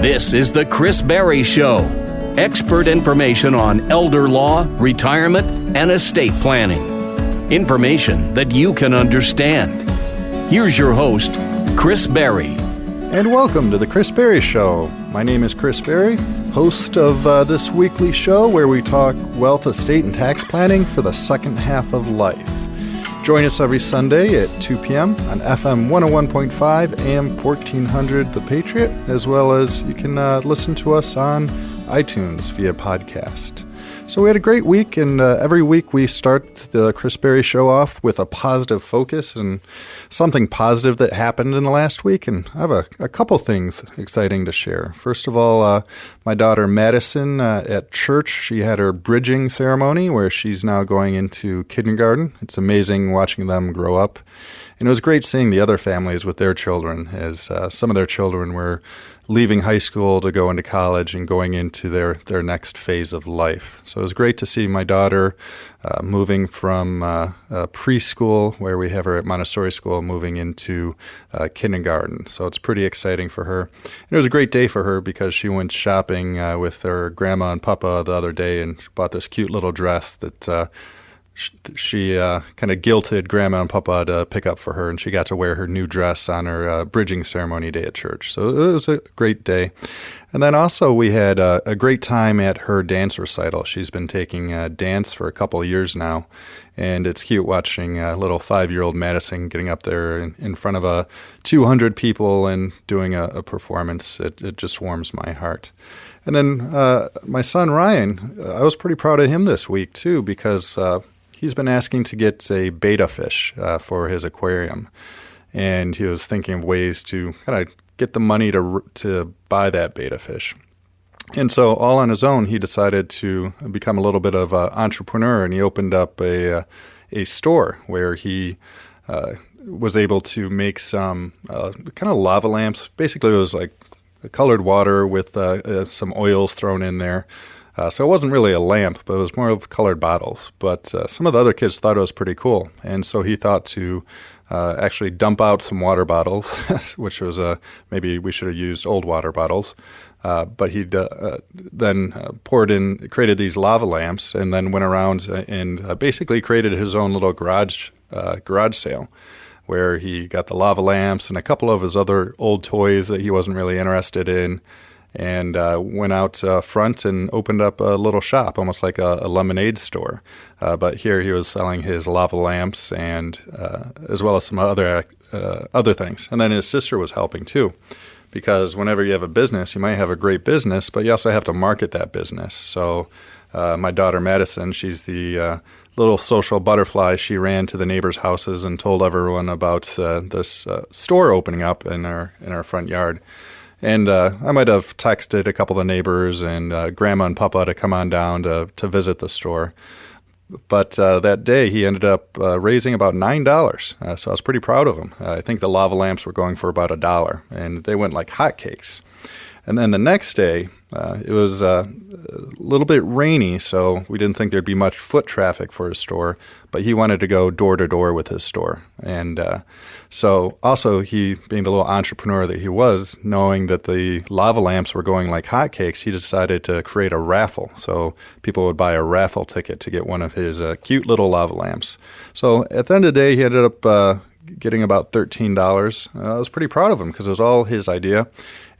This is The Chris Berry Show. Expert information on elder law, retirement, and estate planning. Information that you can understand. Here's your host, Chris Berry. And welcome to The Chris Berry Show. My name is Chris Berry, host of this weekly show where we talk wealth, estate, and tax planning for the second half of life. Join us every Sunday at 2 p.m. on FM 101.5 AM 1400 The Patriot, as well as you can listen to us on iTunes via podcast. So we had a great week, and every week we start the Chris Berry Show off with a positive focus and something positive that happened in the last week, and I have a couple things exciting to share. First of all, my daughter Madison at church, she had her bridging ceremony where she's now going into kindergarten. It's amazing watching them grow up, and it was great seeing the other families with their children as some of their children were leaving high school to go into college and going into their next phase of life. So it was great to see my daughter moving from preschool, where we have her at Montessori school, moving into kindergarten. So it's pretty exciting for her. And it was a great day for her because she went shopping with her grandma and papa the other day and bought this cute little dress that she kind of guilted Grandma and Papa to pick up for her, and she got to wear her new dress on her bridging ceremony day at church. So it was a great day. And then also we had a great time at her dance recital. She's been taking dance for a couple of years now, and it's cute watching little 5-year-old Madison getting up there in front of 200 people and doing a performance. It just warms my heart. And then my son Ryan, I was pretty proud of him this week too, because he's been asking to get a betta fish for his aquarium, and he was thinking of ways to kind of get the money to buy that betta fish. And so all on his own, he decided to become a little bit of an entrepreneur, and he opened up a store where he was able to make some kind of lava lamps. Basically, it was like colored water with some oils thrown in there. So it wasn't really a lamp, but it was more of colored bottles. But some of the other kids thought it was pretty cool. And so he thought to actually dump out some water bottles, which was maybe we should have used old water bottles. But he then created these lava lamps, and then went around and basically created his own little garage sale, where he got the lava lamps and a couple of his other old toys that he wasn't really interested in, and went out front and opened up a little shop, almost like a lemonade store. But here he was selling his lava lamps and as well as some other things. And then his sister was helping too, because whenever you have a business, you might have a great business, but you also have to market that business. So my daughter Madison, she's the little social butterfly. She ran to the neighbors' houses and told everyone about this store opening up in our front yard. And I might have texted a couple of the neighbors and Grandma and Papa to come on down to visit the store. But that day, he ended up raising about $9. So I was pretty proud of him. I think the lava lamps were going for about $1, and they went like hotcakes. And then the next day, it was a little bit rainy, so we didn't think there'd be much foot traffic for his store, but he wanted to go door to door with his store. And so also he, being the little entrepreneur that he was, knowing that the lava lamps were going like hotcakes, he decided to create a raffle. So people would buy a raffle ticket to get one of his cute little lava lamps. So at the end of the day, he ended up getting about $13. I was pretty proud of him because it was all his idea.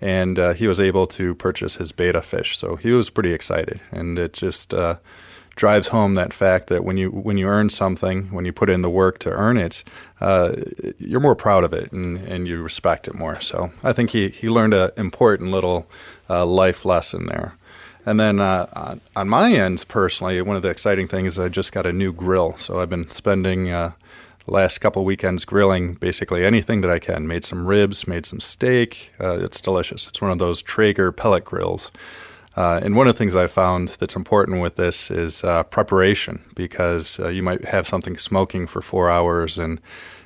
And he was able to purchase his betta fish, so he was pretty excited. And it just drives home that fact that when you earn something, when you put in the work to earn it, you're more proud of it and you respect it more. So I think he learned an important little life lesson there. And then on my end, personally, one of the exciting things is I just got a new grill. So I've been spending last couple weekends grilling basically anything that I can. Made some ribs, made some steak. It's delicious. It's one of those Traeger pellet grills. And one of the things I found that's important with this is preparation, because you might have something smoking for 4 hours and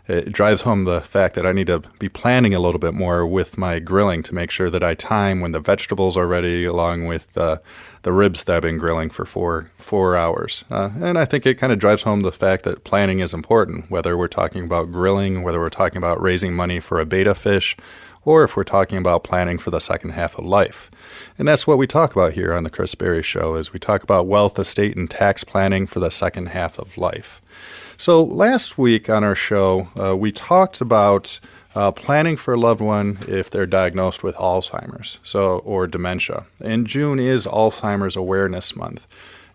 it drives home the fact that I need to be planning a little bit more with my grilling to make sure that I time when the vegetables are ready along with the ribs that I've been grilling for four hours. And I think it kind of drives home the fact that planning is important, whether we're talking about grilling, whether we're talking about raising money for a betta fish, or if we're talking about planning for the second half of life. And that's what we talk about here on the Chris Berry Show, is we talk about wealth, estate, and tax planning for the second half of life. So last week on our show, we talked about planning for a loved one if they're diagnosed with Alzheimer's or dementia. And June is Alzheimer's Awareness Month.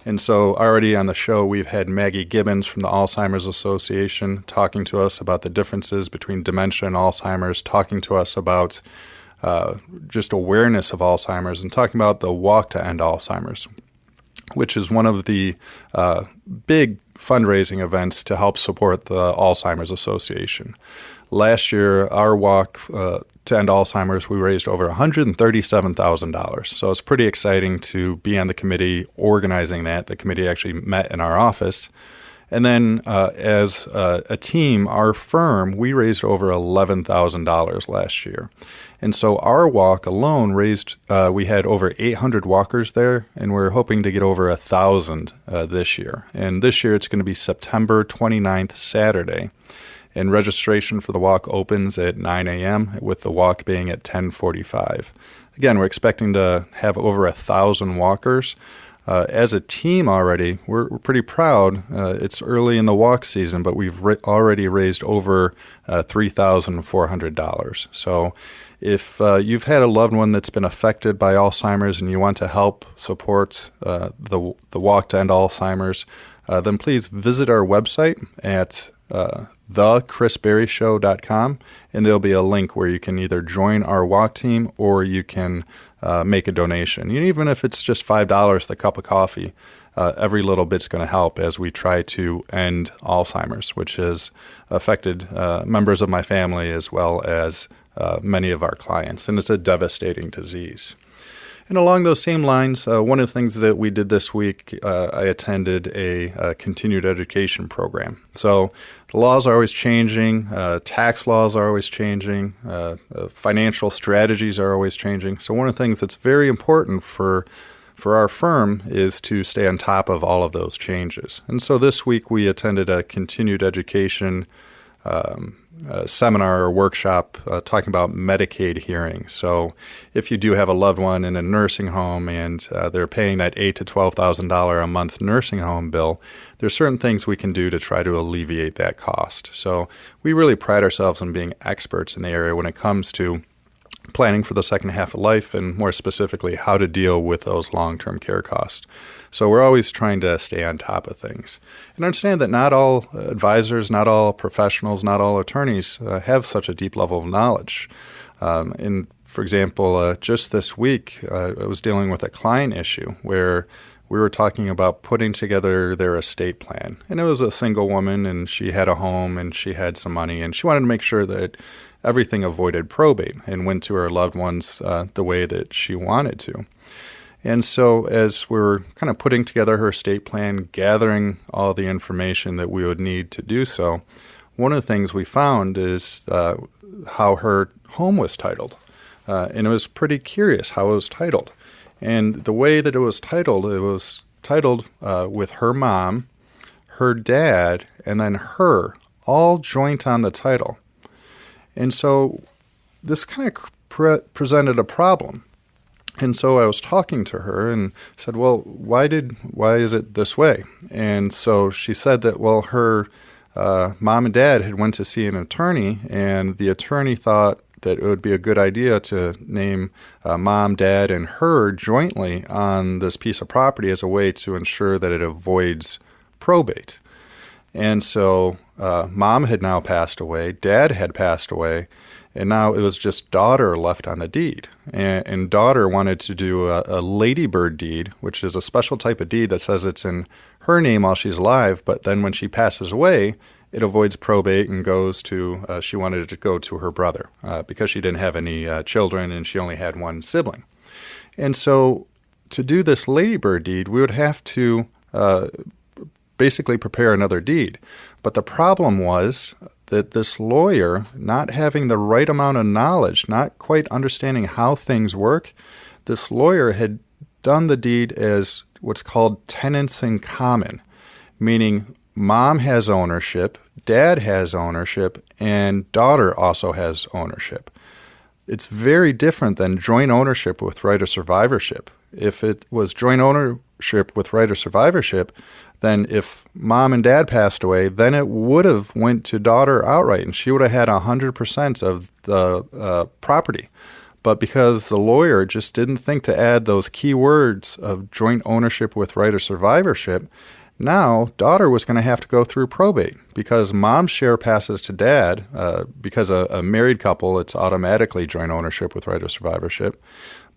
And so already on the show, we've had Maggie Gibbons from the Alzheimer's Association talking to us about the differences between dementia and Alzheimer's, talking to us about just awareness of Alzheimer's, and talking about the Walk to End Alzheimer's, which is one of the big fundraising events to help support the Alzheimer's Association. Last year, our Walk to End Alzheimer's, we raised over $137,000. So it's pretty exciting to be on the committee organizing that. The committee actually met in our office. And then as a team, our firm, we raised over $11,000 last year. And so our walk alone raised, we had over 800 walkers there, and we're hoping to get over 1,000 this year. And this year it's going to be September 29th, Saturday. And registration for the walk opens at 9 a.m., with the walk being at 10:45. Again, we're expecting to have over 1,000 walkers. As a team already, we're pretty proud. It's early in the walk season, but we've already raised over $3,400. So if you've had a loved one that's been affected by Alzheimer's and you want to help support the Walk to End Alzheimer's, then please visit our website at thechrisberryshow.com, and there'll be a link where you can either join our walk team or you can make a donation. And even if it's just $5 the cup of coffee, every little bit's going to help as we try to end Alzheimer's, which has affected members of my family as well as many of our clients, and it's a devastating disease. And along those same lines, one of the things that we did this week, I attended a continued education program. So the laws are always changing, tax laws are always changing, financial strategies are always changing. So one of the things that's very important for our firm is to stay on top of all of those changes. And so this week we attended a continued education seminar or workshop talking about Medicaid hearings. So if you do have a loved one in a nursing home and they're paying that $8,000 to $12,000 a month nursing home bill, there's certain things we can do to try to alleviate that cost. So we really pride ourselves on being experts in the area when it comes to planning for the second half of life, and more specifically, how to deal with those long-term care costs. So we're always trying to stay on top of things. And understand that not all advisors, not all professionals, not all attorneys have such a deep level of knowledge. For example, just this week, I was dealing with a client issue where we were talking about putting together their estate plan. And it was a single woman, and she had a home, and she had some money, and she wanted to make sure that everything avoided probate and went to her loved ones the way that she wanted to. And so as we were kind of putting together her estate plan, gathering all the information that we would need to do so, one of the things we found is how her home was titled. And it was pretty curious how it was titled. And the way that it was titled with her mom, her dad, and then her, all joint on the title. And so this kind of presented a problem. And so I was talking to her and said, well, why is it this way? And so she said that, well, her mom and dad had went to see an attorney, and the attorney thought that it would be a good idea to name mom, dad, and her jointly on this piece of property as a way to ensure that it avoids probate. And so mom had now passed away, dad had passed away, and now it was just daughter left on the deed. And daughter wanted to do a ladybird deed, which is a special type of deed that says it's in her name while she's alive, but then when she passes away, it avoids probate and goes to, she wanted it to go to her brother because she didn't have any children and she only had one sibling. And so to do this ladybird deed, we would have to basically prepare another deed. But the problem was that this lawyer, not having the right amount of knowledge, not quite understanding how things work, this lawyer had done the deed as what's called tenants in common, meaning mom has ownership, dad has ownership, and daughter also has ownership. It's very different than joint ownership with right of survivorship. If it was joint ownership with right of survivorship, then if mom and dad passed away, then it would have went to daughter outright, and she would have had 100% of the property. But because the lawyer just didn't think to add those key words of joint ownership with right of survivorship, now daughter was going to have to go through probate because mom's share passes to dad. Because a married couple, it's automatically joint ownership with right of survivorship.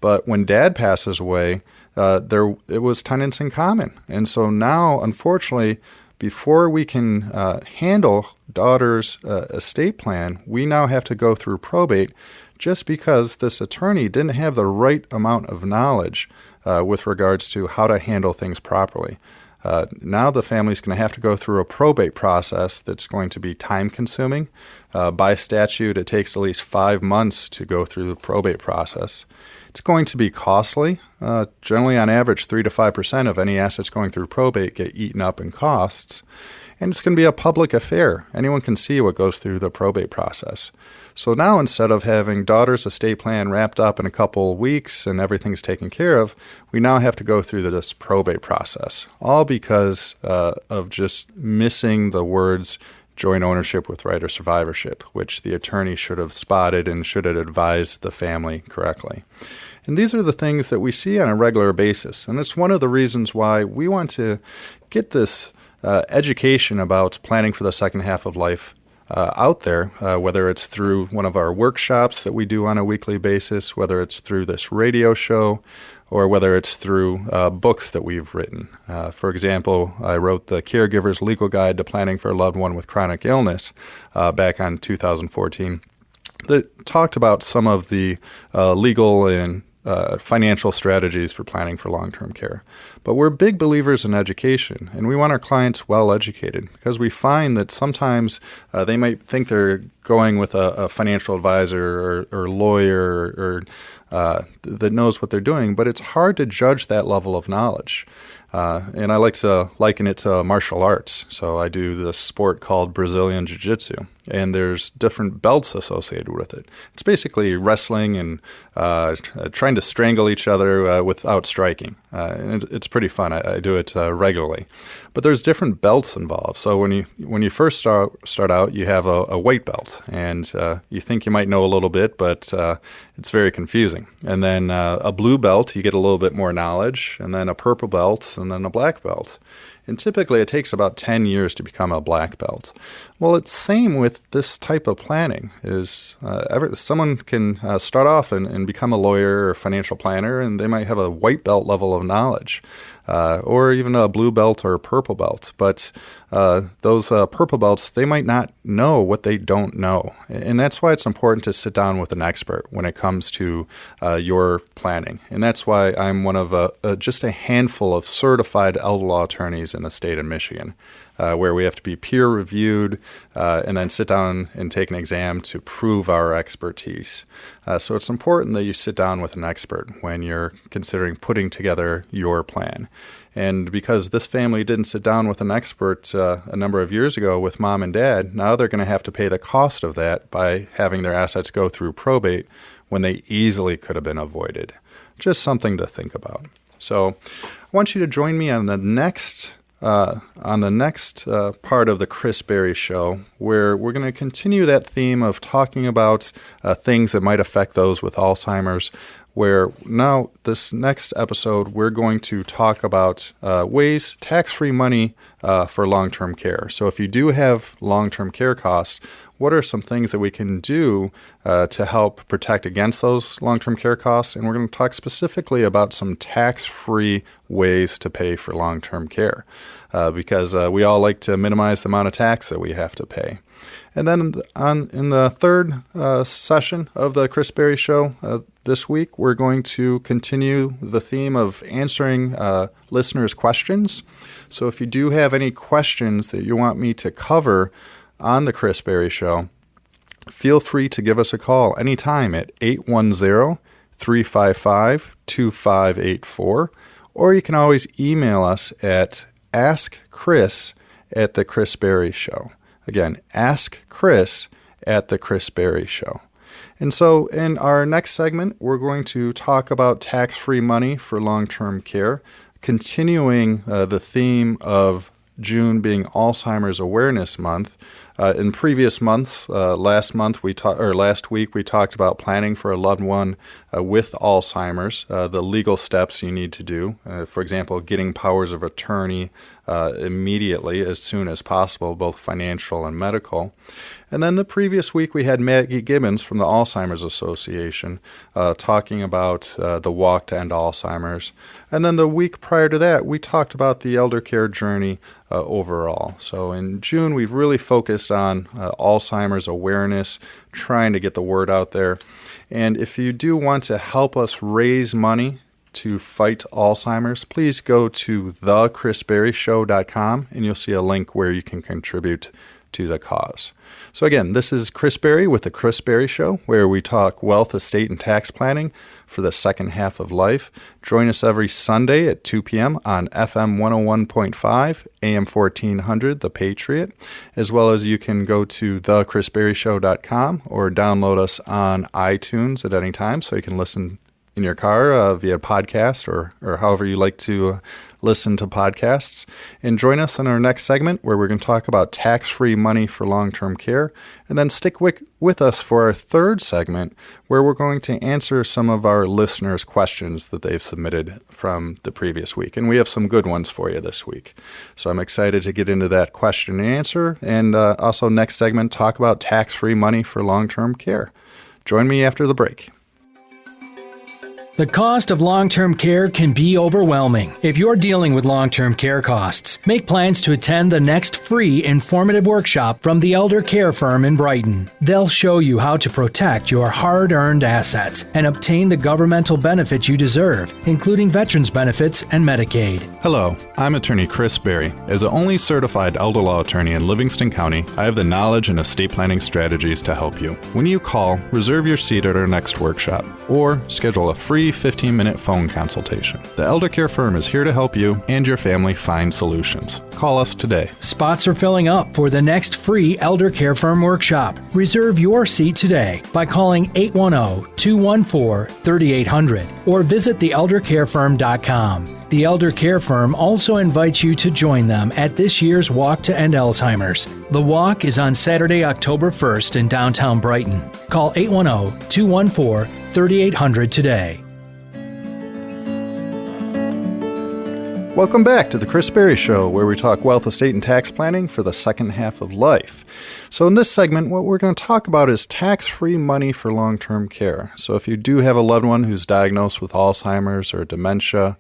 But when dad passes away, it was tenants in common. And so now, unfortunately, before we can handle daughter's estate plan, we now have to go through probate just because this attorney didn't have the right amount of knowledge with regards to how to handle things properly. Now the family's going to have to go through a probate process that's going to be time-consuming. By statute, it takes at least 5 months to go through the probate process. It's going to be costly. Generally, on average, 3 to 5% of any assets going through probate get eaten up in costs. And it's going to be a public affair. Anyone can see what goes through the probate process. So now instead of having daughter's estate plan wrapped up in a couple of weeks and everything's taken care of, we now have to go through this probate process, all because of just missing the words joint ownership with right of survivorship, which the attorney should have spotted and should have advised the family correctly. And these are the things that we see on a regular basis. And it's one of the reasons why we want to get this education about planning for the second half of life out there, whether it's through one of our workshops that we do on a weekly basis, whether it's through this radio show, or whether it's through books that we've written. For example, I wrote the Caregiver's Legal Guide to Planning for a Loved One with Chronic Illness back on 2014 that talked about some of the legal and financial strategies for planning for long-term care. But we're big believers in education, and we want our clients well-educated because we find that sometimes they might think they're going with a financial advisor or lawyer or that knows what they're doing, but it's hard to judge that level of knowledge. And I like to liken it to martial arts. So I do this sport called Brazilian Jiu-Jitsu, and there's different belts associated with it. It's basically wrestling and trying to strangle each other without striking. And it's pretty fun. I do it regularly. But there's different belts involved. So when you first start out, you have a white belt, and you think you might know a little bit, but it's very confusing. And then a blue belt, you get a little bit more knowledge, and then a purple belt, and then a black belt. And typically it takes about 10 years to become a black belt. Well, it's same with this type of planning. Someone can start off and become a lawyer or financial planner, and they might have a white belt level of knowledge, or even a blue belt or a purple belt. But those purple belts, they might not know what they don't know. And that's why it's important to sit down with an expert when it comes to your planning. And that's why I'm one of just a handful of certified elder law attorneys in the state of Michigan, where we have to be peer-reviewed and then sit down and take an exam to prove our expertise. So it's important that you sit down with an expert when you're considering putting together your plan. And because this family didn't sit down with an expert a number of years ago with mom and dad, now they're going to have to pay the cost of that by having their assets go through probate when they easily could have been avoided. Just something to think about. So I want you to join me on the next part of the Chris Berry Show, where we're going to continue that theme of talking about things that might affect those with Alzheimer's, where now this next episode we're going to talk about ways, tax-free money for long-term care. So if you do have long-term care costs, what are some things that we can do to help protect against those long-term care costs? And we're going to talk specifically about some tax-free ways to pay for long-term care because we all like to minimize the amount of tax that we have to pay. And then in the third session of the Chris Berry Show this week, we're going to continue the theme of answering listeners' questions. So if you do have any questions that you want me to cover on the Chris Berry Show, feel free to give us a call anytime at 810-355-2584, or you can always email us at askchris@thechrisberryshow. Again, askchris@thechrisberryshow. And so in our next segment, we're going to talk about tax-free money for long-term care, continuing the theme of June being Alzheimer's Awareness Month. In previous months, last week we talked about planning for a loved one with Alzheimer's, the legal steps you need to do. For example, getting powers of attorney immediately, as soon as possible, both financial and medical. And then the previous week we had Maggie Gibbons from the Alzheimer's Association talking about the walk to end Alzheimer's. And then the week prior to that, we talked about the elder care journey overall. So in June, we've really focused on Alzheimer's awareness, trying to get the word out there. And if you do want to help us raise money to fight Alzheimer's, please go to thechrisberryshow.com and you'll see a link where you can contribute to the cause. So again, this is Chris Berry with the Chris Berry Show, where we talk wealth, estate, and tax planning for the second half of life. Join us every Sunday at 2 p.m. on FM 101.5, AM 1400, The Patriot, as well as you can go to thechrisberryshow.com or download us on iTunes at any time so you can listen in your car via podcast or however you like to listen to podcasts. And join us in our next segment where we're going to talk about tax-free money for long-term care. And then stick with us for our third segment where we're going to answer some of our listeners' questions that they've submitted from the previous week. And we have some good ones for you this week. So I'm excited to get into that question and answer. And also next segment, talk about tax-free money for long-term care. Join me after the break. The cost of long-term care can be overwhelming. If you're dealing with long-term care costs, make plans to attend the next free informative workshop from the Elder Care Firm in Brighton. They'll show you how to protect your hard-earned assets and obtain the governmental benefits you deserve, including veterans benefits and Medicaid. Hello, I'm attorney Chris Berry. As the only certified elder law attorney in Livingston County, I have the knowledge and estate planning strategies to help you. When you call, reserve your seat at our next workshop or schedule a free 15-minute phone consultation. The Elder Care Firm is here to help you and your family find solutions. Call us today. Spots are filling up for the next free Elder Care Firm workshop. Reserve your seat today by calling 810-214-3800 or visit theeldercarefirm.com. The Elder Care Firm also invites you to join them at this year's Walk to End Alzheimer's. The walk is on Saturday, October 1st in downtown Brighton. Call 810-214-3800 today. Welcome back to the Chris Berry Show, where we talk wealth, estate, and tax planning for the second half of life. So in this segment, what we're going to talk about is tax-free money for long-term care. So if you do have a loved one who's diagnosed with Alzheimer's or dementia,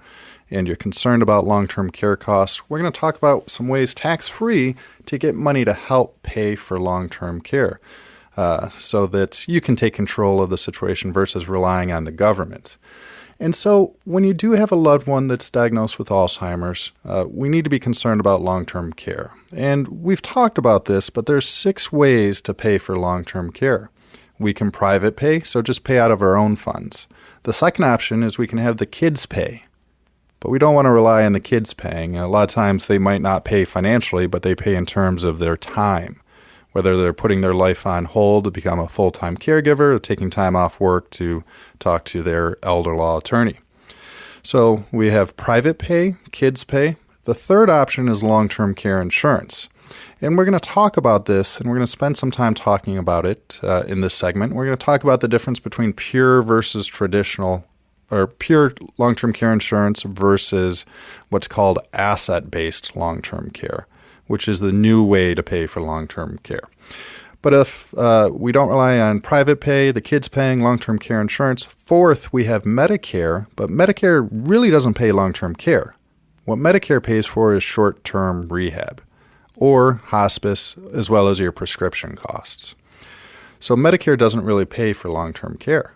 and you're concerned about long-term care costs, we're going to talk about some ways tax-free to get money to help pay for long-term care so that you can take control of the situation versus relying on the government. And so when you do have a loved one that's diagnosed with Alzheimer's, we need to be concerned about long-term care. And we've talked about this, but there's 6 ways to pay for long-term care. We can private pay, so just pay out of our own funds. The second option is we can have the kids pay. But we don't want to rely on the kids paying. A lot of times they might not pay financially, but they pay in terms of their time, whether they're putting their life on hold to become a full-time caregiver or taking time off work to talk to their elder law attorney. So we have private pay, kids pay. The third option is long-term care insurance. And we're going to talk about this, and we're going to spend some time talking about it in this segment. We're going to talk about the difference between pure versus traditional, or pure long-term care insurance versus what's called asset-based long-term care, which is the new way to pay for long-term care. But if we don't rely on private pay, the kids paying, long-term care insurance, fourth, we have Medicare, but Medicare really doesn't pay long-term care. What Medicare pays for is short-term rehab or hospice, as well as your prescription costs. So Medicare doesn't really pay for long-term care.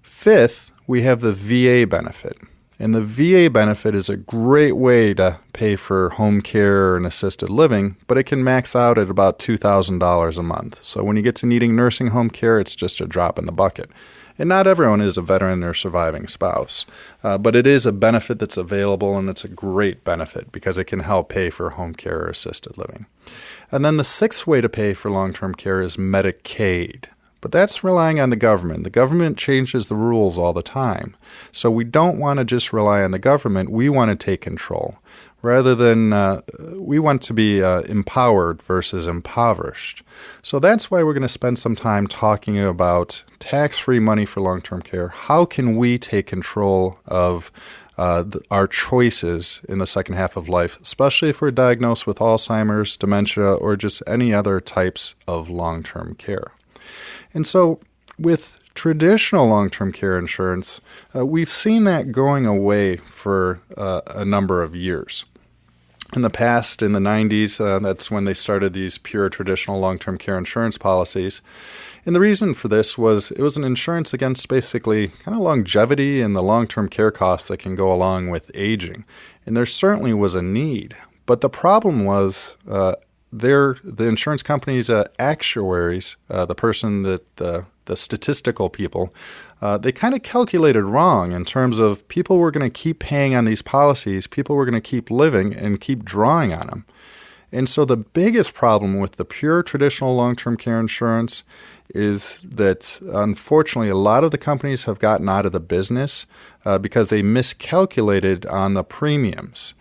Fifth, we have the VA benefit. And the VA benefit is a great way to pay for home care and assisted living, but it can max out at about $2,000 a month. So when you get to needing nursing home care, it's just a drop in the bucket. And not everyone is a veteran or surviving spouse, but it is a benefit that's available, and it's a great benefit because it can help pay for home care or assisted living. And then the sixth way to pay for long-term care is Medicaid. But that's relying on the government. The government changes the rules all the time. So we don't want to just rely on the government. We want to take control. Rather than, we want to be empowered versus impoverished. So that's why we're going to spend some time talking about tax-free money for long-term care. How can we take control of our choices in the second half of life, especially if we're diagnosed with Alzheimer's, dementia, or just any other types of long-term care? And so with traditional long-term care insurance, we've seen that going away for a number of years. In the past, in the 90s, that's when they started these pure traditional long-term care insurance policies. And the reason for this was it was an insurance against basically kind of longevity and the long-term care costs that can go along with aging. And there certainly was a need. But the problem was the insurance company's actuaries, the person that the statistical people, they kind of calculated wrong in terms of people were going to keep paying on these policies, people were going to keep living and keep drawing on them. And so the biggest problem with the pure traditional long-term care insurance is that, unfortunately, a lot of the companies have gotten out of the business because they miscalculated on the premiums.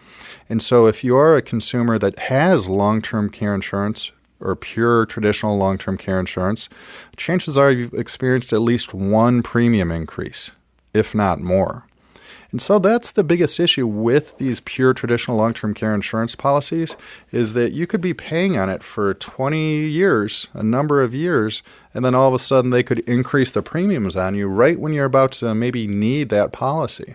And so if you are a consumer that has long-term care insurance or pure traditional long-term care insurance, chances are you've experienced at least one premium increase, if not more. And so that's the biggest issue with these pure traditional long-term care insurance policies is that you could be paying on it for 20 years, a number of years, and then all of a sudden they could increase the premiums on you right when you're about to maybe need that policy.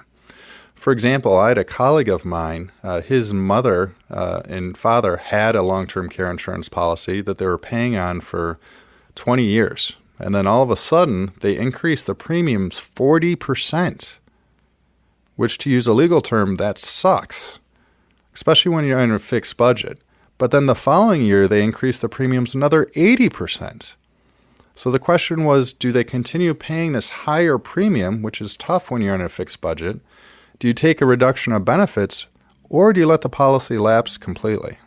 For example, I had a colleague of mine, his mother and father had a long-term care insurance policy that they were paying on for 20 years. And then all of a sudden, they increased the premiums 40%, which, to use a legal term, that sucks, especially when you're in a fixed budget. But then the following year, they increased the premiums another 80%. So the question was, do they continue paying this higher premium, which is tough when you're in a fixed budget? Do you take a reduction of benefits, or do you let the policy lapse completely?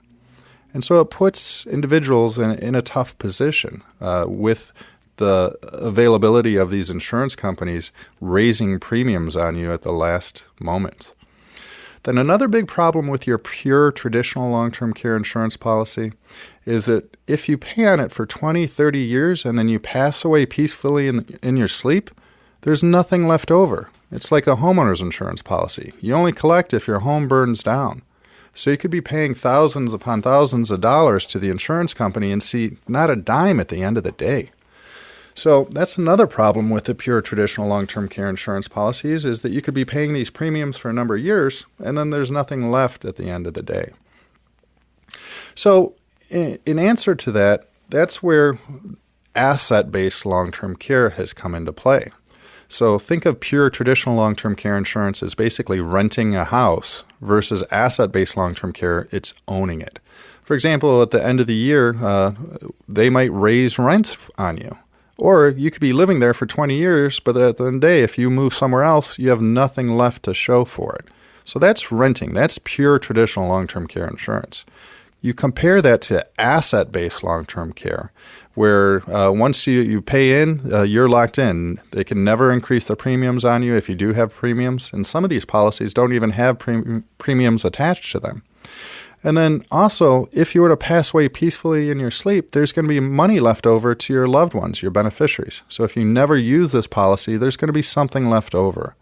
And so it puts individuals in a tough position with the availability of these insurance companies raising premiums on you at the last moment. Then another big problem with your pure traditional long-term care insurance policy is that if you pay on it for 20, 30 years and then you pass away peacefully in your sleep, there's nothing left over. It's like a homeowner's insurance policy. You only collect if your home burns down. So you could be paying thousands upon thousands of dollars to the insurance company and see not a dime at the end of the day. So that's another problem with the pure traditional long-term care insurance policies is that you could be paying these premiums for a number of years and then there's nothing left at the end of the day. So in answer to that, that's where asset-based long-term care has come into play. So think of pure traditional long-term care insurance as basically renting a house versus asset-based long-term care, it's owning it. For example, at the end of the year, they might raise rents on you. Or you could be living there for 20 years, but at the end of the day, if you move somewhere else, you have nothing left to show for it. So that's renting. That's pure traditional long-term care insurance. You compare that to asset-based long-term care, where once you pay in, you're locked in. They can never increase the premiums on you if you do have premiums. And some of these policies don't even have premiums attached to them. And then also, if you were to pass away peacefully in your sleep, there's going to be money left over to your loved ones, your beneficiaries. So if you never use this policy, there's going to be something left over.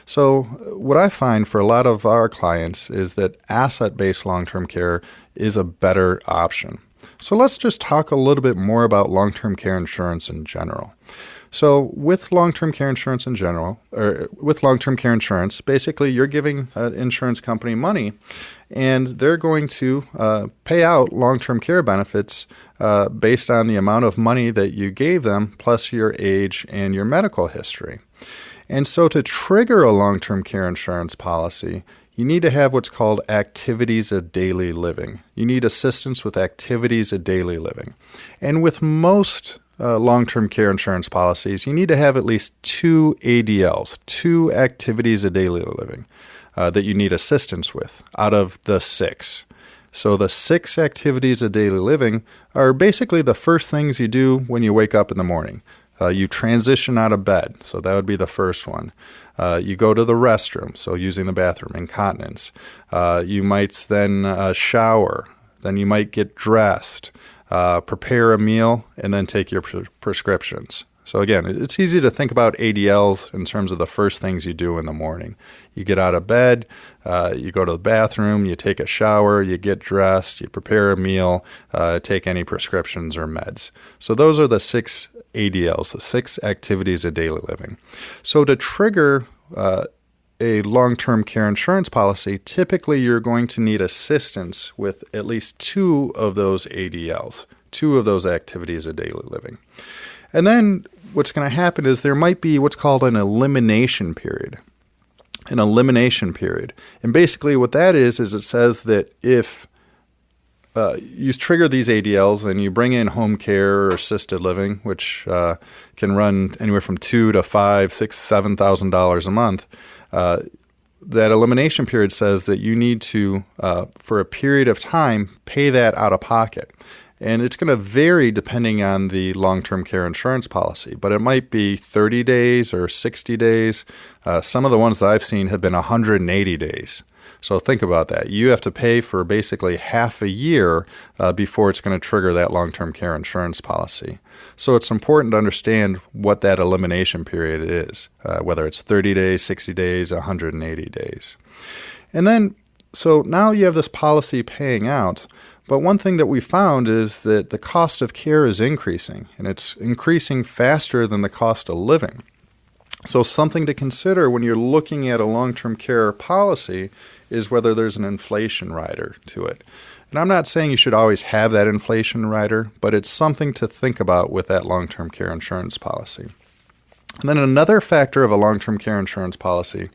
So what I find for a lot of our clients is that asset-based long-term care is a better option. So let's just talk a little bit more about long-term care insurance in general. So with long-term care insurance in general, or with long-term care insurance, basically you're giving an insurance company money and they're going to pay out long-term care benefits based on the amount of money that you gave them plus your age and your medical history. And so to trigger a long-term care insurance policy, you need to have what's called activities of daily living. You need assistance with activities of daily living. And with most long-term care insurance policies, you need to have at least 2 ADLs, 2 activities of daily living, that you need assistance with out of the 6. So the 6 activities of daily living are basically the first things you do when you wake up in the morning. You transition out of bed, so that would be the first one. You go to the restroom, so using the bathroom, incontinence. You might then shower. Then you might get dressed, prepare a meal, and then take your prescriptions. So again, it's easy to think about ADLs in terms of the first things you do in the morning. You get out of bed, you go to the bathroom, you take a shower, you get dressed, you prepare a meal, take any prescriptions or meds. So those are the 6 ADLs, the 6 activities of daily living. So to trigger a long-term care insurance policy, typically you're going to need assistance with at least 2 of those ADLs, 2 of those activities of daily living. And then what's going to happen is there might be what's called an elimination period. An elimination period. And basically what that is it says that if you trigger these ADLs and you bring in home care or assisted living, which can run anywhere from $2,000 to $5,000, $6,000, $7,000 a month, that elimination period says that you need to, for a period of time, pay that out of pocket. And it's going to vary depending on the long-term care insurance policy, but it might be 30 days or 60 days. Some of the ones that I've seen have been 180 days. So think about that. You have to pay for basically half a year before it's going to trigger that long-term care insurance policy. So it's important to understand what that elimination period is, whether it's 30 days, 60 days, 180 days. And then, so now you have this policy paying out. But one thing that we found is that the cost of care is increasing, and it's increasing faster than the cost of living. So something to consider when you're looking at a long-term care policy is whether there's an inflation rider to it. And I'm not saying you should always have that inflation rider, but it's something to think about with that long-term care insurance policy. And then another factor of a long-term care insurance policy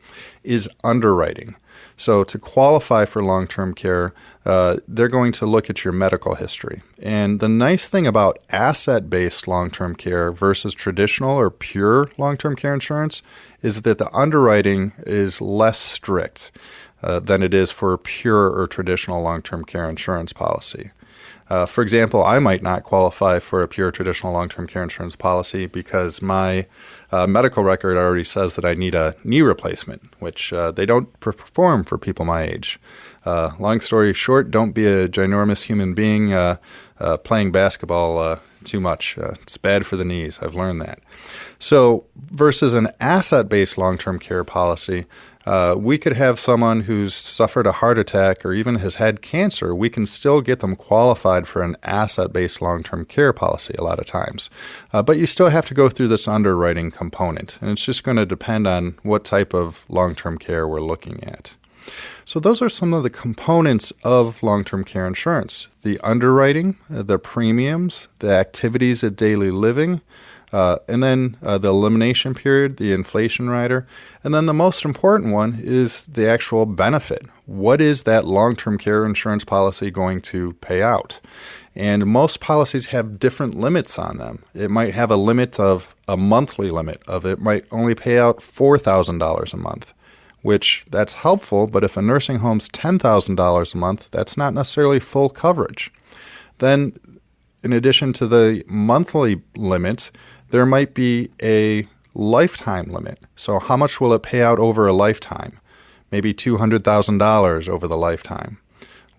is underwriting. So to qualify for long-term care, they're going to look at your medical history. And the nice thing about asset-based long-term care versus traditional or pure long-term care insurance is that the underwriting is less strict than it is for pure or traditional long-term care insurance policy. For example, I might not qualify for a pure traditional long-term care insurance policy because my medical record already says that I need a knee replacement, which they don't perform for people my age. Long story short, don't be a ginormous human being playing basketball too much. It's bad for the knees. I've learned that. So versus an asset-based long-term care policy, we could have someone who's suffered a heart attack or even has had cancer. We can still get them qualified for an asset-based long-term care policy a lot of times. But you still have to go through this underwriting component, and it's just going to depend on what type of long-term care we're looking at. So those are some of the components of long-term care insurance: the underwriting, the premiums, the activities of daily living, and then the elimination period, the inflation rider. And then the most important one is the actual benefit. What is that long-term care insurance policy going to pay out? And most policies have different limits on them. It might have a limit of a monthly limit of it might only pay out $4,000 a month, which that's helpful, but if a nursing home's $10,000 a month, that's not necessarily full coverage. Then, in addition to the monthly limit, there might be a lifetime limit. So how much will it pay out over a lifetime? Maybe $200,000 over the lifetime.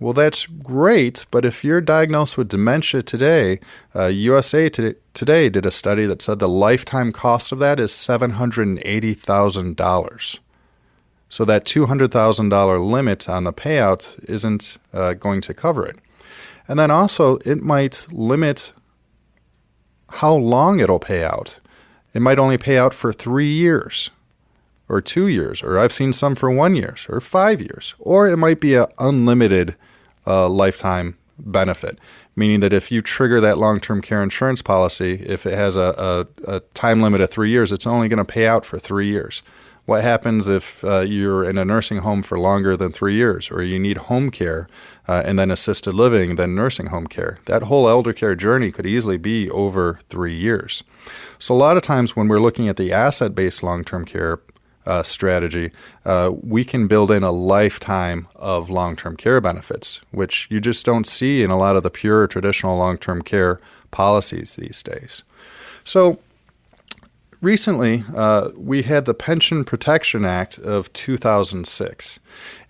Well, that's great, but if you're diagnosed with dementia today, USA Today did a study that said the lifetime cost of that is $780,000. So that $200,000 limit on the payout isn't going to cover it. And then also, it might limit how long it'll pay out. It might only pay out for 3 years or 2 years, or I've seen some for 1 year or 5 years. Or it might be an unlimited lifetime benefit, meaning that if you trigger that long-term care insurance policy, if it has a time limit of 3 years, it's only going to pay out for 3 years. What happens if you're in a nursing home for longer than 3 years, or you need home care and then assisted living, then nursing home care? That whole elder care journey could easily be over 3 years. So a lot of times when we're looking at the asset-based long-term care strategy, we can build in a lifetime of long-term care benefits, which you just don't see in a lot of the pure traditional long-term care policies these days. So recently, we had the Pension Protection Act of 2006.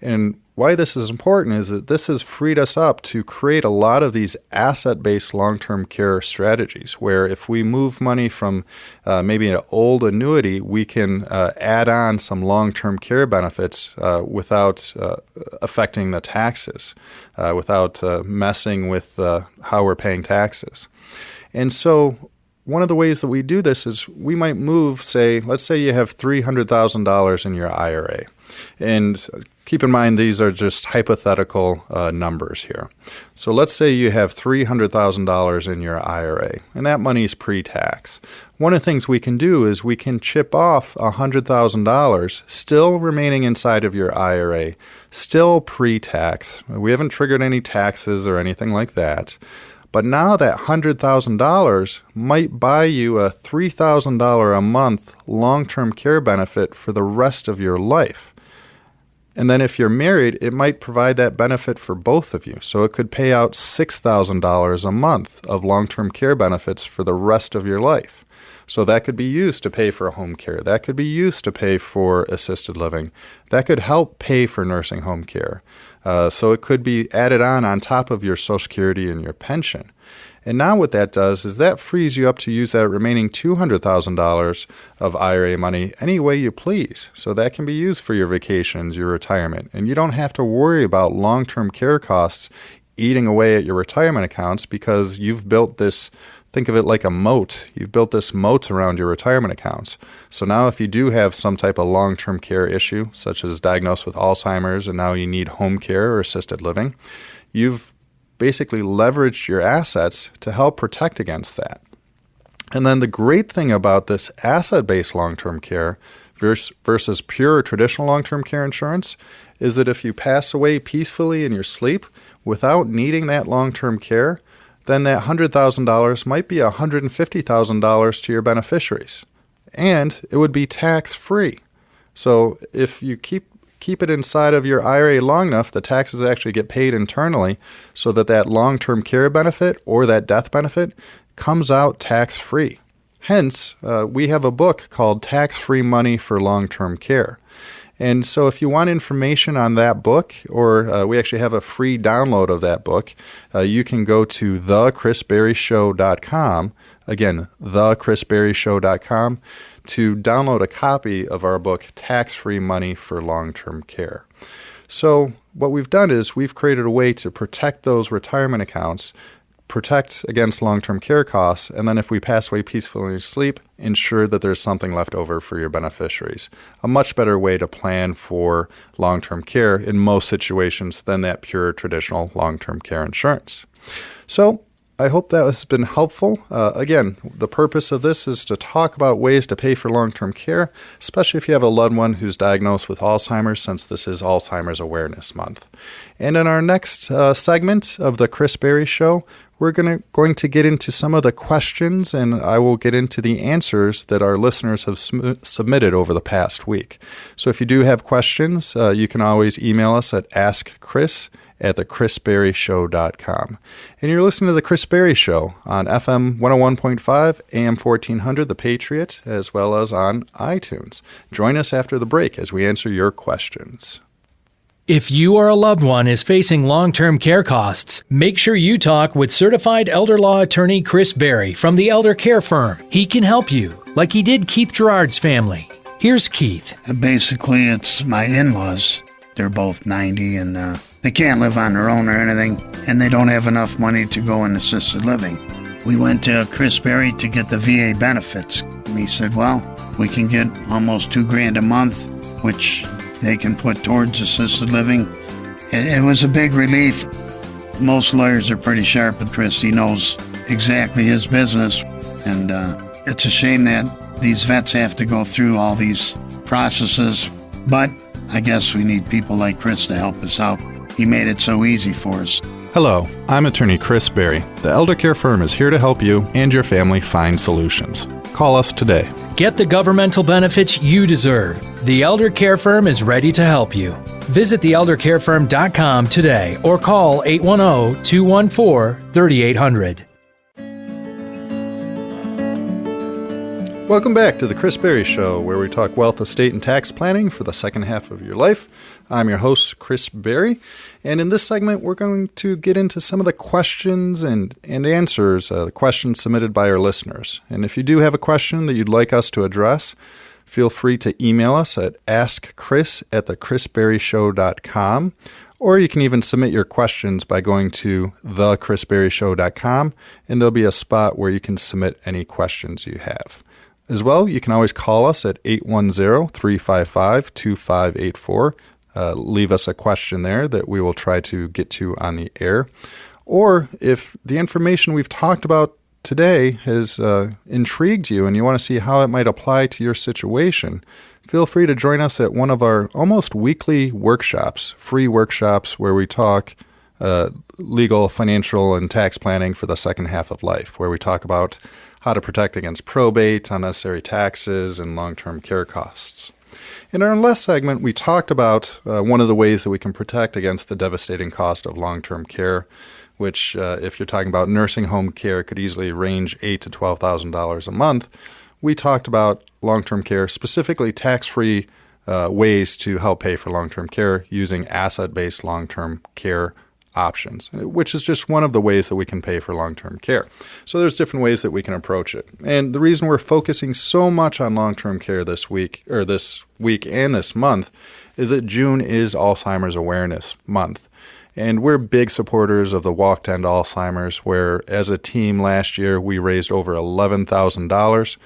And why this is important is that this has freed us up to create a lot of these asset-based long-term care strategies, where if we move money from maybe an old annuity, we can add on some long-term care benefits without affecting the taxes, without messing with how we're paying taxes. And so one of the ways that we do this is we might move, let's say you have $300,000 in your IRA. And keep in mind, these are just hypothetical numbers here. So let's say you have $300,000 in your IRA, and that money is pre-tax. One of the things we can do is we can chip off $100,000, still remaining inside of your IRA, still pre-tax. We haven't triggered any taxes or anything like that. But now that $100,000 might buy you a $3,000 a month long-term care benefit for the rest of your life. And then if you're married, it might provide that benefit for both of you. So it could pay out $6,000 a month of long-term care benefits for the rest of your life. So that could be used to pay for home care. That could be used to pay for assisted living. That could help pay for nursing home care. So it could be added on top of your Social Security and your pension. And now what that does is that frees you up to use that remaining $200,000 of IRA money any way you please. So that can be used for your vacations, your retirement. And you don't have to worry about long-term care costs eating away at your retirement accounts, because you've built this, think of it like a moat. You've built this moat around your retirement accounts. So now if you do have some type of long-term care issue, such as diagnosed with Alzheimer's and now you need home care or assisted living, you've basically leveraged your assets to help protect against that. And then the great thing about this asset-based long-term care versus pure traditional long-term care insurance is that if you pass away peacefully in your sleep without needing that long-term care, then that $100,000 might be $150,000 to your beneficiaries. And it would be tax-free. So if you keep it inside of your IRA long enough, the taxes actually get paid internally so that long-term care benefit or that death benefit comes out tax-free. Hence, we have a book called Tax-Free Money for Long-Term Care. And so if you want information on that book, or we actually have a free download of that book, you can go to thechrisberryshow.com. Again, thechrisberryshow.com to download a copy of our book, Tax-Free Money for Long-Term Care. So what we've done is we've created a way to protect those retirement accounts, protect against long-term care costs, and then if we pass away peacefully in sleep, ensure that there's something left over for your beneficiaries. A much better way to plan for long-term care in most situations than that pure traditional long-term care insurance. So I hope that has been helpful. Again, the purpose of this is to talk about ways to pay for long-term care, especially if you have a loved one who's diagnosed with Alzheimer's, since this is Alzheimer's Awareness Month. And in our next segment of the Chris Berry Show, we're going to get into some of the questions, and I will get into the answers that our listeners have submitted over the past week. So if you do have questions, you can always email us at askchris@thechrisberryshow.com. And you're listening to The Chris Berry Show on FM 101.5, AM 1400, The Patriot, as well as on iTunes. Join us after the break as we answer your questions. If you or a loved one is facing long-term care costs, make sure you talk with certified elder law attorney Chris Berry from the Elder Care Firm. He can help you, like he did Keith Gerard's family. Here's Keith. Basically, it's my in-laws. They're both 90 and they can't live on their own or anything, and they don't have enough money to go in assisted living. We went to Chris Berry to get the VA benefits, and he said, well, we can get almost $2,000 a month, which they can put towards assisted living. It was a big relief. Most lawyers are pretty sharp, but Chris, he knows exactly his business. And it's a shame that these vets have to go through all these processes. But I guess we need people like Chris to help us out. He made it so easy for us. Hello, I'm attorney Chris Berry. The Elder Care firm is here to help you and your family find solutions. Call us today. Get the governmental benefits you deserve. The Elder Care firm is ready to help you. Visit theeldercarefirm.com today or call 810-214-3800. Welcome back to the Chris Berry Show, where we talk wealth, estate, and tax planning for the second half of your life. I'm your host, Chris Berry, and in this segment, we're going to get into some of the questions and answers, the questions submitted by our listeners. And if you do have a question that you'd like us to address, feel free to email us at askchris@thechrisberryshow.com, or you can even submit your questions by going to thechrisberryshow.com, and there'll be a spot where you can submit any questions you have. As well, you can always call us at 810-355-2584. Leave us a question there that we will try to get to on the air. Or if the information we've talked about today has intrigued you and you want to see how it might apply to your situation, feel free to join us at one of our almost weekly workshops, free workshops where we talk legal, financial, and tax planning for the second half of life, where we talk about how to protect against probate, unnecessary taxes, and long-term care costs. In our last segment, we talked about one of the ways that we can protect against the devastating cost of long-term care, which, if you're talking about nursing home care, could easily range $8,000 to $12,000 a month. We talked about long-term care, specifically tax-free ways to help pay for long-term care using asset-based long-term care options, which is just one of the ways that we can pay for long-term care. So there's different ways that we can approach it. And the reason we're focusing so much on long-term care this week and this month is that June is Alzheimer's Awareness Month. And we're big supporters of the Walk to End Alzheimer's, where as a team last year, we raised over $11,000.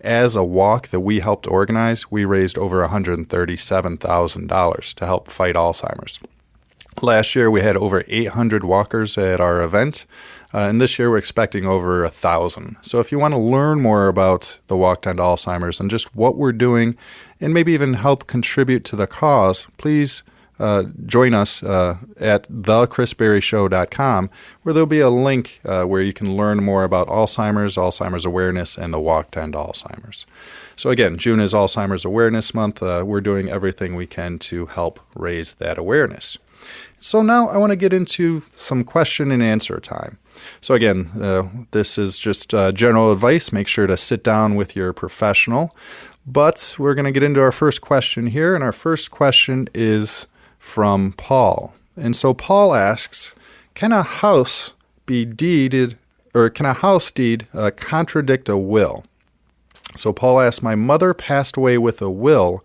As a walk that we helped organize, we raised over $137,000 to help fight Alzheimer's. Last year, we had over 800 walkers at our event, and this year we're expecting over 1,000. So if you want to learn more about the Walk to End Alzheimer's and just what we're doing and maybe even help contribute to the cause, please join us at thechrisberryshow.com, where there'll be a link where you can learn more about Alzheimer's, Alzheimer's awareness, and the Walk to End Alzheimer's. So again, June is Alzheimer's Awareness Month. We're doing everything we can to help raise that awareness. So now I want to get into some question and answer time. So again, this is just general advice. Make sure to sit down with your professional. But we're going to get into our first question here, and our first question is from Paul. And so Paul asks, can a house deed contradict a will? So Paul asks, my mother passed away with a will,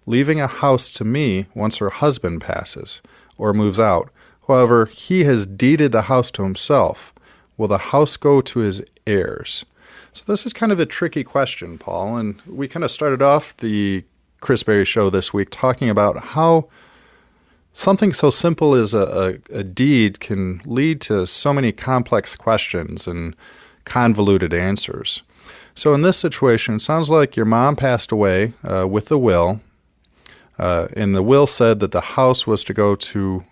leaving a house to me once her husband passes or moves out. However, he has deeded the house to himself. Will the house go to his heirs? So this is kind of a tricky question, Paul, and we kind of started off the Chris Berry Show this week talking about how something so simple as a deed can lead to so many complex questions and convoluted answers. So in this situation, it sounds like your mom passed away with the will, and the will said that the house was to go to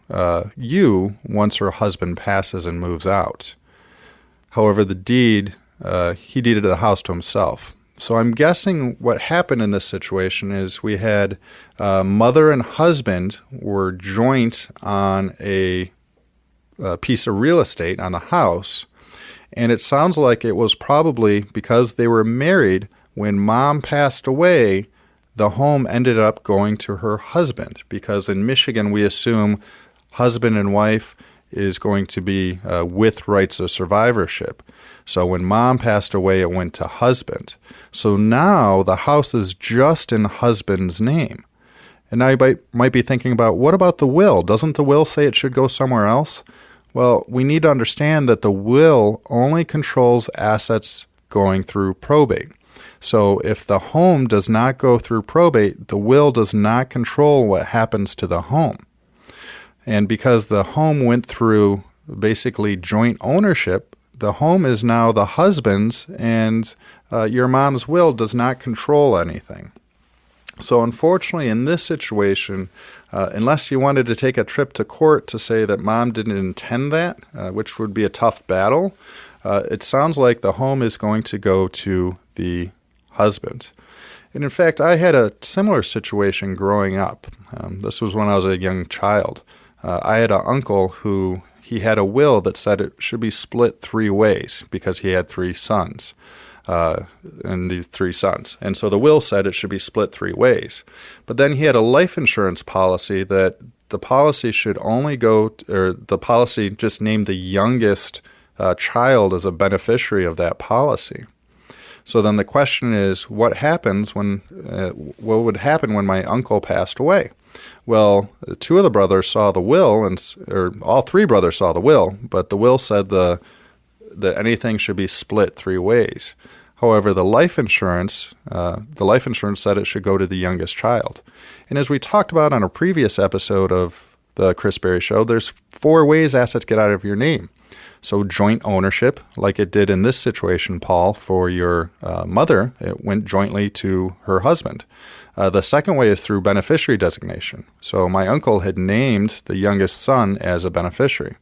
you once her husband passes and moves out. However, the deed, he deeded the house to himself. So I'm guessing what happened in this situation is we had mother and husband were joint on a piece of real estate on the house, and it sounds like it was probably because they were married when mom passed away, the home ended up going to her husband, because in Michigan we assume husband and wife is going to be with rights of survivorship. So when mom passed away, it went to husband. So now the house is just in husband's name. And now you might be thinking about, what about the will? Doesn't the will say it should go somewhere else? Well, we need to understand that the will only controls assets going through probate. So if the home does not go through probate, the will does not control what happens to the home. And because the home went through basically joint ownership. The home is now the husband's, and your mom's will does not control anything. So unfortunately, in this situation, unless you wanted to take a trip to court to say that mom didn't intend that, which would be a tough battle, it sounds like the home is going to go to the husband. And in fact, I had a similar situation growing up. This was when I was a young child. I had an uncle who he had a will that said it should be split 3 ways because he had 3 sons. And the 3 sons. And so the will said it should be split 3 ways. But then he had a life insurance policy that the policy should only go, or the policy just named the youngest child as a beneficiary of that policy. So then the question is, what would happen when my uncle passed away? Well, 2 of the brothers saw the will, or all 3 brothers saw the will, but the will said that anything should be split 3 ways. However, the life insurance said it should go to the youngest child. And as we talked about on a previous episode of the Chris Berry Show, there's 4 ways assets get out of your name. So joint ownership, like it did in this situation, Paul, for your mother, it went jointly to her husband. The second way is through beneficiary designation. So my uncle had named the youngest son as a beneficiary.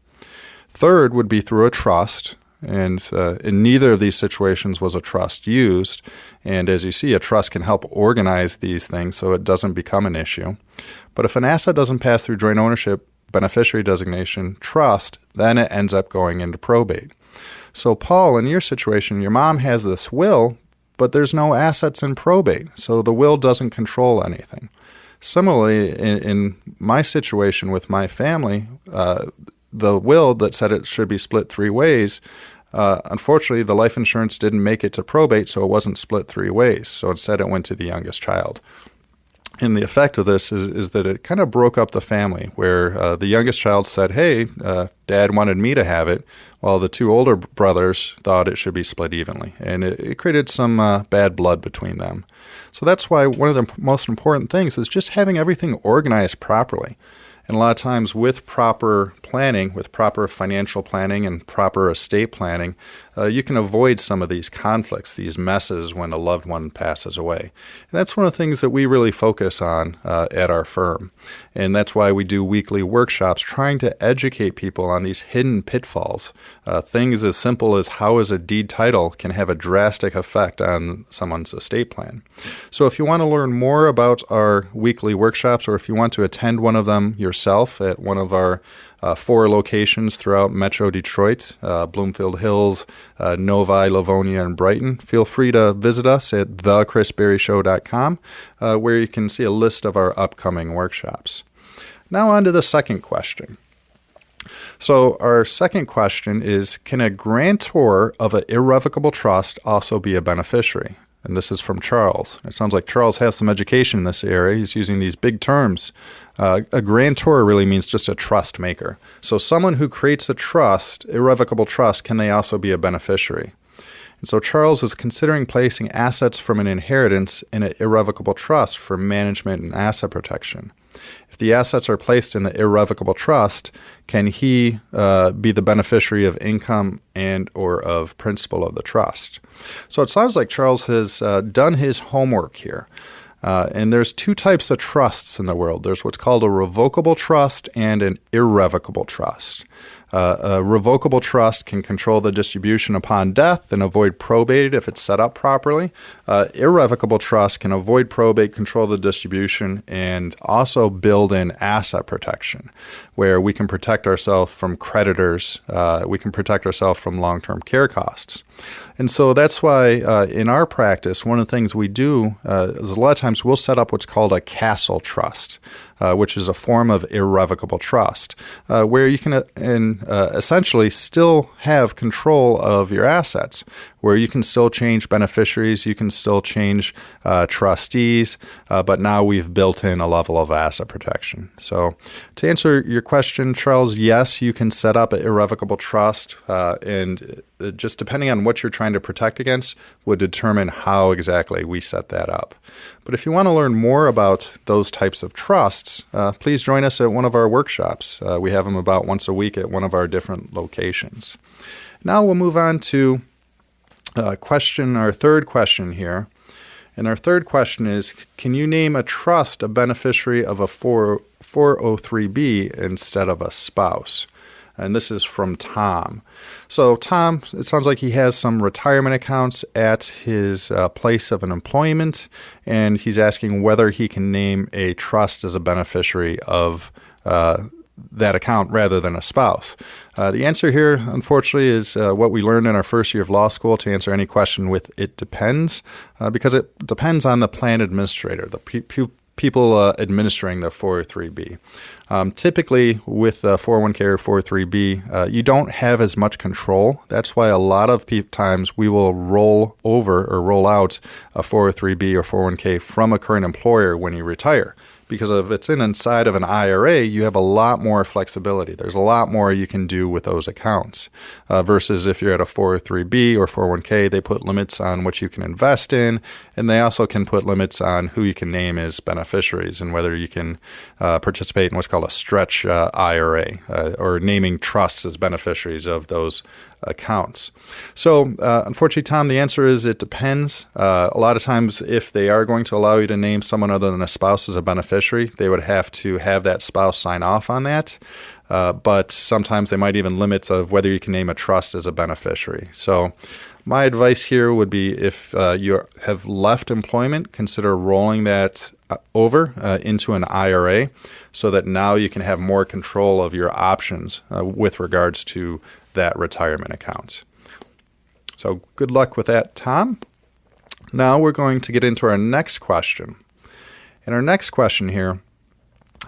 Third would be through a trust. And in neither of these situations was a trust used. And as you see, a trust can help organize these things so it doesn't become an issue. But if an asset doesn't pass through joint ownership, beneficiary designation, trust, then it ends up going into probate. So Paul, in your situation, your mom has this will, but there's no assets in probate. So the will doesn't control anything. Similarly, in my situation with my family, the will that said it should be split 3 ways, unfortunately, the life insurance didn't make it to probate, so it wasn't split 3 ways. So instead, it went to the youngest child. And the effect of this is that it kind of broke up the family, where the youngest child said, hey, Dad wanted me to have it, while the 2 older brothers thought it should be split evenly. And it created some bad blood between them. So that's why one of the most important things is just having everything organized properly. And a lot of times with proper planning, with proper financial planning and proper estate planning, you can avoid some of these conflicts, these messes when a loved one passes away. And that's one of the things that we really focus on at our firm. And that's why we do weekly workshops trying to educate people on these hidden pitfalls. Things as simple as how is a deed title can have a drastic effect on someone's estate plan. So if you want to learn more about our weekly workshops, or if you want to attend one of them yourself at one of our 4 locations throughout Metro Detroit, Bloomfield Hills, Novi, Livonia, and Brighton, feel free to visit us at thechrisberryshow.com, where you can see a list of our upcoming workshops. Now on to the second question. So our second question is, can a grantor of an irrevocable trust also be a beneficiary? And this is from Charles. It sounds like Charles has some education in this area. He's using these big terms. A grantor really means just a trust maker. So someone who creates a trust, irrevocable trust, can they also be a beneficiary? And so Charles is considering placing assets from an inheritance in an irrevocable trust for management and asset protection. If the assets are placed in the irrevocable trust, can he be the beneficiary of income and or of principal of the trust? So it sounds like Charles has done his homework here. And there's 2 types of trusts in the world. There's what's called a revocable trust and an irrevocable trust. A revocable trust can control the distribution upon death and avoid probate if it's set up properly. Irrevocable trust can avoid probate, control the distribution, and also build in asset protection, where we can protect ourselves from creditors, we can protect ourselves from long-term care costs. And so that's why in our practice, one of the things we do is a lot of times we'll set up what's called a castle trust, which is a form of irrevocable trust, where you can essentially still have control of your assets, where you can still change beneficiaries, you can still change trustees, but now we've built in a level of asset protection. So to answer your question, Charles, yes, you can set up an irrevocable trust, and just depending on what you're trying to protect against would determine how exactly we set that up. But if you want to learn more about those types of trusts, please join us at one of our workshops. We have them about once a week at one of our different locations. Now we'll move on to our third question here. And our third question is, can you name a trust a beneficiary of a 403B instead of a spouse? And this is from Tom. So Tom, it sounds like he has some retirement accounts at his place of employment, and he's asking whether he can name a trust as a beneficiary of that account rather than a spouse. The answer here, unfortunately, is what we learned in our first year of law school to answer any question with it depends, because it depends on the plan administrator, the people administering the 403B. Typically, with 401k or 403B, you don't have as much control. That's why a lot of times we will roll over or roll out a 403B or 401k from a current employer when you retire. Because if it's inside of an IRA, you have a lot more flexibility. There's a lot more you can do with those accounts. Versus if you're at a 403B or 401k, they put limits on what you can invest in, and they also can put limits on who you can name as beneficiaries and whether you can participate in what's called a stretch IRA or naming trusts as beneficiaries of those accounts. So unfortunately, Tom, the answer is it depends. A lot of times if they are going to allow you to name someone other than a spouse as a beneficiary, they would have to have that spouse sign off on that. But sometimes they might even limit of whether you can name a trust as a beneficiary. So my advice here would be if you have left employment, consider rolling that over into an IRA so that now you can have more control of your options with regards to that retirement account. So good luck with that, Tom. Now we're going to get into our next question. And our next question here,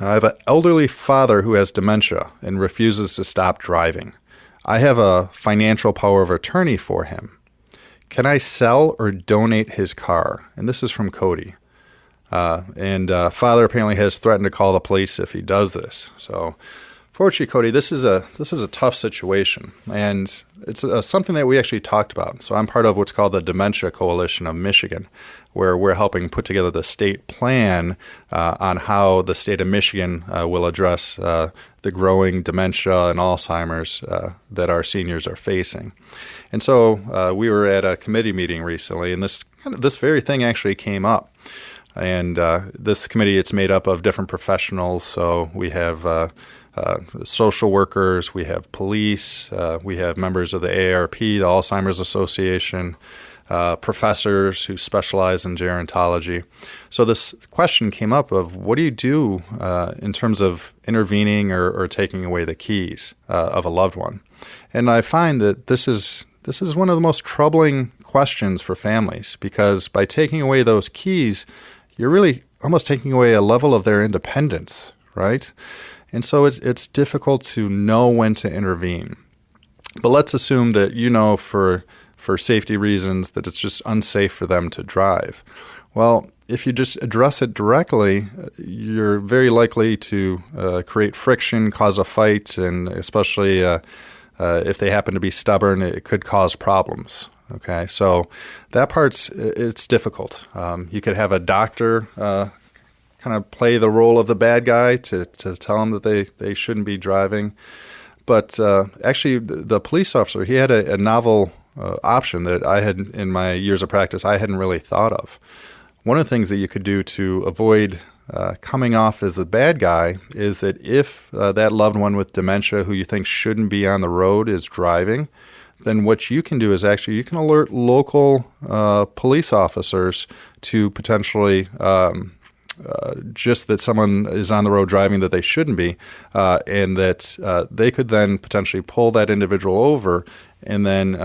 I have an elderly father who has dementia and refuses to stop driving. I have a financial power of attorney for him. Can I sell or donate his car? And this is from Cody. Father apparently has threatened to call the police if he does this. So fortunately, Cody, this is a tough situation, and it's something that we actually talked about. So I'm part of what's called the Dementia Coalition of Michigan, where we're helping put together the state plan on how the state of Michigan will address the growing dementia and Alzheimer's that our seniors are facing. And so we were at a committee meeting recently, and this very thing actually came up. And this committee, it's made up of different professionals. So we have social workers, we have police, we have members of the AARP, the Alzheimer's Association, professors who specialize in gerontology. So this question came up of what do you do in terms of intervening or taking away the keys of a loved one? And I find that this is one of the most troubling questions for families, because by taking away those keys, you're really almost taking away a level of their independence, right? And so it's difficult to know when to intervene. But let's assume that you know for safety reasons that it's just unsafe for them to drive. Well, if you just address it directly, you're very likely to create friction, cause a fight, and especially if they happen to be stubborn, it could cause problems. Okay, so that it's difficult. You could have a doctor kind of play the role of the bad guy to tell them that they shouldn't be driving. But actually, the police officer, he had a novel option that I had in my years of practice I hadn't really thought of. One of the things that you could do to avoid coming off as the bad guy is that if that loved one with dementia who you think shouldn't be on the road is driving, then what you can do is actually you can alert local police officers to potentially just that someone is on the road driving that they shouldn't be, and that they could then potentially pull that individual over and then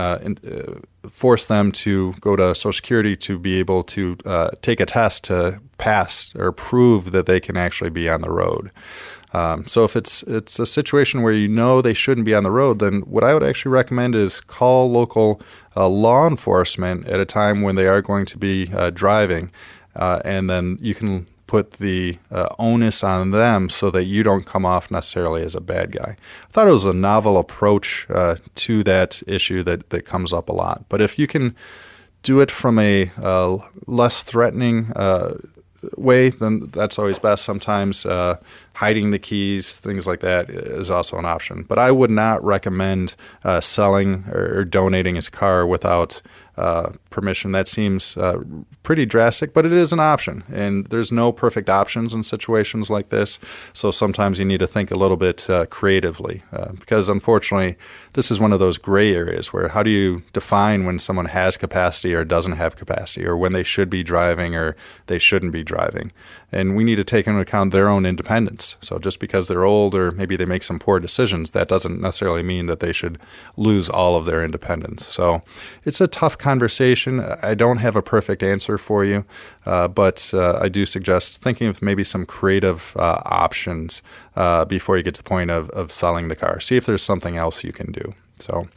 force them to go to Social Security to be able to take a test to pass or prove that they can actually be on the road. So if it's a situation where you know they shouldn't be on the road, then what I would actually recommend is call local law enforcement at a time when they are going to be driving and then you can put the onus on them so that you don't come off necessarily as a bad guy. I thought it was a novel approach to that issue that comes up a lot. But if you can do it from a less threatening way, then that's always best. Sometimes hiding the keys, things like that, is also an option. But I would not recommend selling or donating his car without permission. That seems pretty drastic, but it is an option. And there's no perfect options in situations like this. So sometimes you need to think a little bit creatively because unfortunately, this is one of those gray areas where how do you define when someone has capacity or doesn't have capacity, or when they should be driving or they shouldn't be driving. And we need to take into account their own independence. So just because they're old or maybe they make some poor decisions, that doesn't necessarily mean that they should lose all of their independence. So it's a tough conversation. I don't have a perfect answer for you, but I do suggest thinking of maybe some creative options before you get to the point of selling the car. See if there's something else you can do. So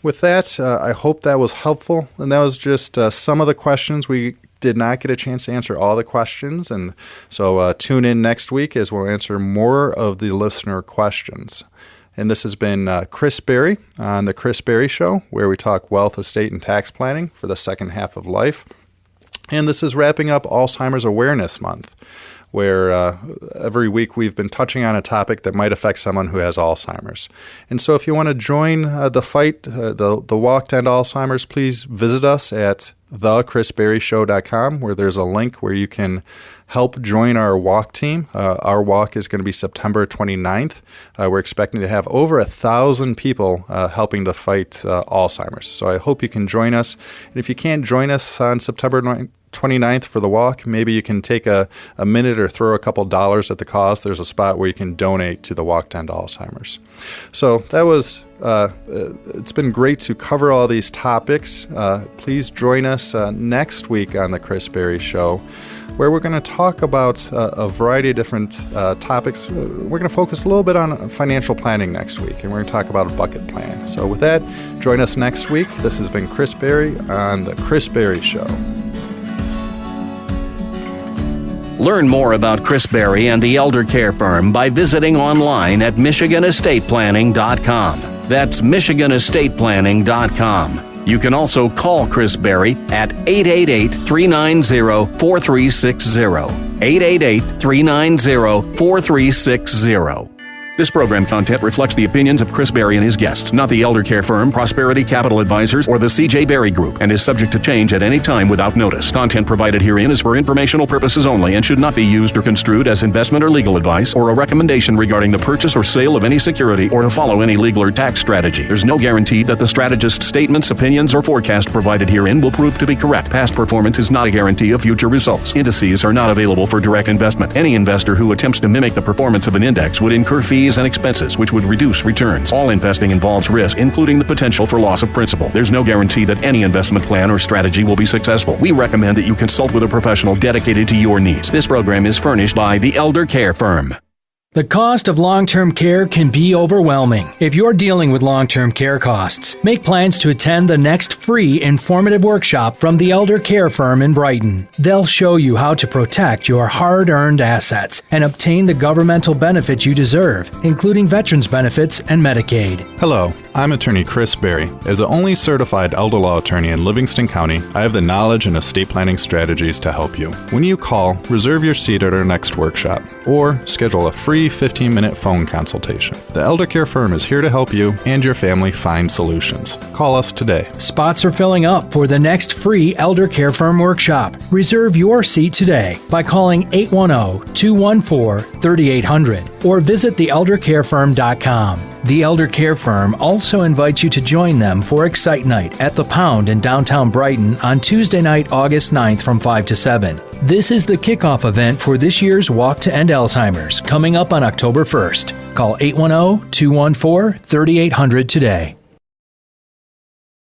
with that, I hope that was helpful. And that was just some of the questions. We did not get a chance to answer all the questions. And so tune in next week as we'll answer more of the listener questions. And this has been Chris Berry on The Chris Berry Show, where we talk wealth, estate, and tax planning for the second half of life. And this is wrapping up Alzheimer's Awareness Month, where every week we've been touching on a topic that might affect someone who has Alzheimer's. And so if you want to join the fight, the walk to end Alzheimer's, please visit us at thechrisberryshow.com, where there's a link where you can help join our walk team. Our walk is going to be September 29th. We're expecting to have over 1,000 people helping to fight Alzheimer's. So I hope you can join us. And if you can't join us on September 29th for the walk, maybe you can take a minute or throw a couple dollars at the cause. There's a spot where you can donate to the Walk to End Alzheimer's. So that was, it's been great to cover all these topics. Please join us next week on The Chris Berry Show, where we're going to talk about a variety of different topics. We're going to focus a little bit on financial planning next week, and we're going to talk about a bucket plan. So with that, join us next week. This has been Chris Berry on The Chris Berry Show. Learn more about Chris Berry and the Elder Care Firm by visiting online at michiganestateplanning.com. That's michiganestateplanning.com. You can also call Chris Berry at 888-390-4360. 888-390-4360. This program content reflects the opinions of Chris Berry and his guests, not the Elder Care Firm, Prosperity Capital Advisors, or the C.J. Berry Group, and is subject to change at any time without notice. Content provided herein is for informational purposes only and should not be used or construed as investment or legal advice or a recommendation regarding the purchase or sale of any security or to follow any legal or tax strategy. There's no guarantee that the strategist's statements, opinions, or forecast provided herein will prove to be correct. Past performance is not a guarantee of future results. Indices are not available for direct investment. Any investor who attempts to mimic the performance of an index would incur fees and expenses, which would reduce returns. All investing involves risk, including the potential for loss of principal. There's no guarantee that any investment plan or strategy will be successful. We recommend that you consult with a professional dedicated to your needs. This program is furnished by the Elder Care Firm. The cost of long-term care can be overwhelming. If you're dealing with long-term care costs, make plans to attend the next free informative workshop from the Elder Care Firm in Brighton. They'll show you how to protect your hard-earned assets and obtain the governmental benefits you deserve, including veterans benefits and Medicaid. Hello, I'm attorney Chris Berry. As the only certified elder law attorney in Livingston County, I have the knowledge and estate planning strategies to help you. When you call, reserve your seat at our next workshop or schedule a free 15-minute phone consultation. The Elder Care Firm is here to help you and your family find solutions. Call us today. Spots are filling up for the next free Elder Care Firm workshop. Reserve your seat today by calling 810-214-3800 or visit theeldercarefirm.com. The Elder Care Firm also invites you to join them for Excite Night at the Pound in downtown Brighton on Tuesday night, August 9th from 5 to 7. This is the kickoff event for this year's Walk to End Alzheimer's, coming up on October 1st. Call 810-214-3800 today.